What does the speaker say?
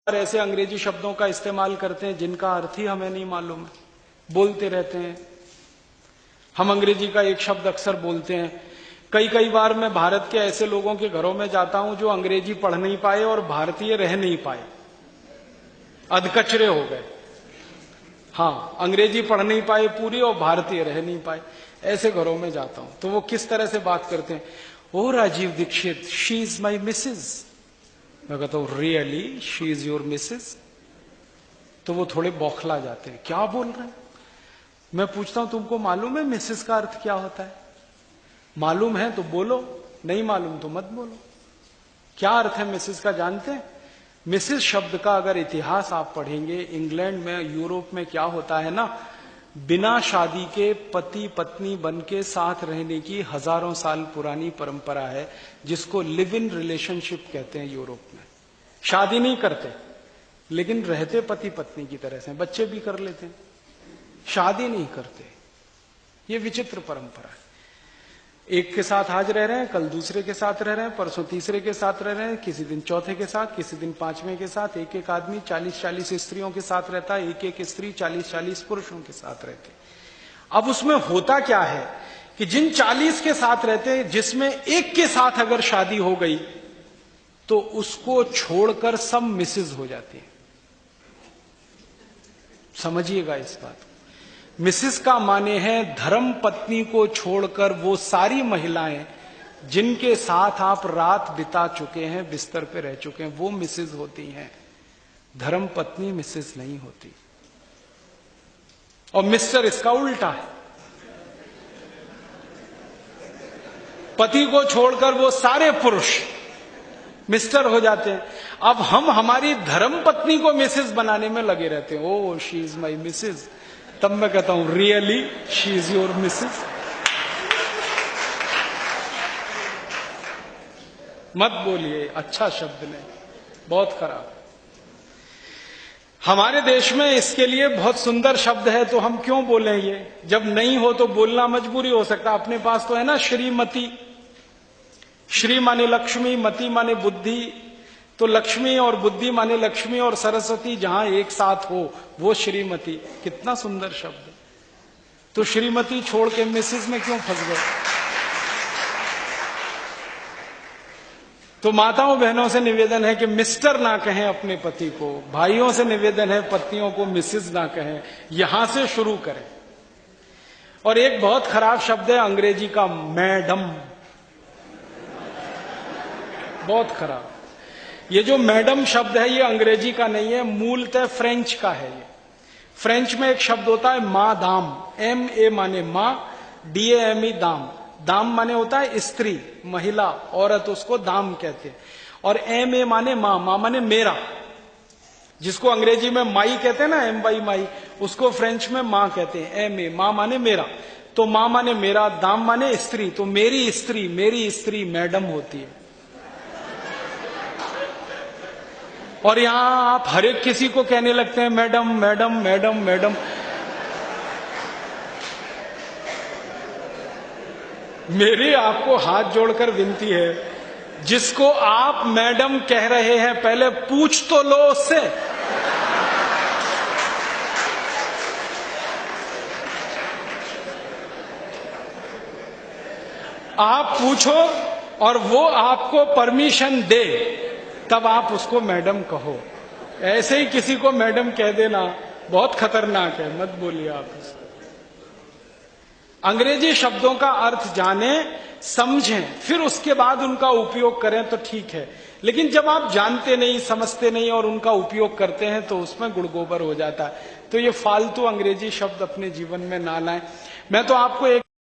ऐसे अंग्रेजी शब्दों का इस्तेमाल करते हैं जिनका अर्थ ही हमें नहीं मालूम है, बोलते रहते हैं। हम अंग्रेजी का एक शब्द अक्सर बोलते हैं। कई बार मैं भारत के ऐसे लोगों के घरों में जाता हूं जो अंग्रेजी पढ़ नहीं पाए और भारतीय रह नहीं पाए, अधकचरे हो गए। हाँ, अंग्रेजी पढ़ नहीं पाए पूरी और भारतीय रह नहीं पाए, ऐसे घरों में जाता हूं। तो वो किस तरह से बात करते हैं, ओ Rajiv Dikshit, she is my missus. मैं कहता हूं really she is your missus? तो वो थोड़े बौखला जाते हैं, क्या बोल रहे हैं। मैं पूछता हूं तुमको मालूम है मिसेज का अर्थ क्या होता है? मालूम है तो बोलो, नहीं मालूम तो मत बोलो। क्या अर्थ है मिसेज का जानते हैं? मिसेज शब्द का अगर इतिहास आप पढ़ेंगे, इंग्लैंड में, यूरोप में क्या होता है ना, बिना शादी के पति पत्नी बन के साथ रहने की हजारों साल पुरानी परंपरा है, जिसको लिव इन रिलेशनशिप कहते हैं। यूरोप में शादी नहीं करते लेकिन रहते पति पत्नी की तरह से, बच्चे भी कर लेते हैं, शादी नहीं करते। ये विचित्र परंपरा है। एक के साथ आज रह रहे हैं, कल दूसरे के साथ रह रहे हैं, परसों तीसरे के साथ रह रहे हैं, किसी दिन चौथे के साथ, किसी दिन पांचवें के साथ। एक आदमी 40 स्त्रियों के साथ रहता है, एक स्त्री 40 पुरुषों के साथ रहते। अब उसमें होता क्या है कि जिन 40 के साथ रहते हैं, जिसमें एक के साथ अगर शादी हो गई तो उसको छोड़कर सब मिसेज हो जाती है। समझिएगा इस बात को। मिसेस का माने है धर्म पत्नी को छोड़कर वो सारी महिलाएं जिनके साथ आप रात बिता चुके हैं, बिस्तर पे रह चुके हैं, वो मिसेस होती हैं। धर्म पत्नी मिसेस नहीं होती। और मिस्टर इसका उल्टा है। पति को छोड़कर वो सारे पुरुष मिस्टर हो जाते हैं। अब हम हमारी धर्म पत्नी को मिसेस बनाने में लगे रहते हैं। Oh she is my Mrs. तब मैं कहता हूं really she is your Mrs? मत बोलिए, अच्छा शब्द नहीं, बहुत खराब। हमारे देश में इसके लिए बहुत सुंदर शब्द है, तो हम क्यों बोलें ये? जब नहीं हो तो बोलना मजबूरी हो सकता। अपने पास तो है ना श्रीमती। श्री माने लक्ष्मी, मति माने बुद्धि। तो लक्ष्मी और बुद्धि माने लक्ष्मी और सरस्वती जहां एक साथ हो, वो श्रीमती। कितना सुंदर शब्द। तो श्रीमती छोड़ के मिसेस में क्यों फंस गए? तो माताओं बहनों से निवेदन है कि मिस्टर ना कहें अपने पति को। भाइयों से निवेदन है पत्नियों को मिसेस ना कहें। यहां से शुरू करें। और एक बहुत खराब शब्द है अंग्रेजी का, मैडम। बहुत खराब। ये जो मैडम शब्द है ये अंग्रेजी का नहीं है, मूलतः फ्रेंच का है। ये फ्रेंच में एक शब्द होता है मां दाम। MA माने मां, DAME दाम। दाम माने होता है स्त्री, महिला, औरत, उसको दाम कहते हैं। और MA माने मां, मां माने मेरा। जिसको अंग्रेजी में माई कहते हैं ना, MY माई, उसको फ्रेंच में मां कहते हैं। MA मां माने मेरा। तो मां माने मेरा, दाम माने स्त्री। तो मेरी स्त्री मैडम होती है। और यहां आप हर एक किसी को कहने लगते हैं मैडम मैडम मैडम मैडम। मेरी आपको हाथ जोड़कर विनती है, जिसको आप मैडम कह रहे हैं पहले पूछ तो लो उससे। आप पूछो और वो आपको परमिशन दे, तब आप उसको मैडम कहो। ऐसे ही किसी को मैडम कह देना बहुत खतरनाक है, मत बोलिए आप उसको। अंग्रेजी शब्दों का अर्थ जाने, समझें, फिर उसके बाद उनका उपयोग करें तो ठीक है। लेकिन जब आप जानते नहीं, समझते नहीं और उनका उपयोग करते हैं तो उसमें गुड़गोबर हो जाता है। तो ये फालतू अंग्रेजी शब्द अपने जीवन में ना लाएं। मैं तो आपको एक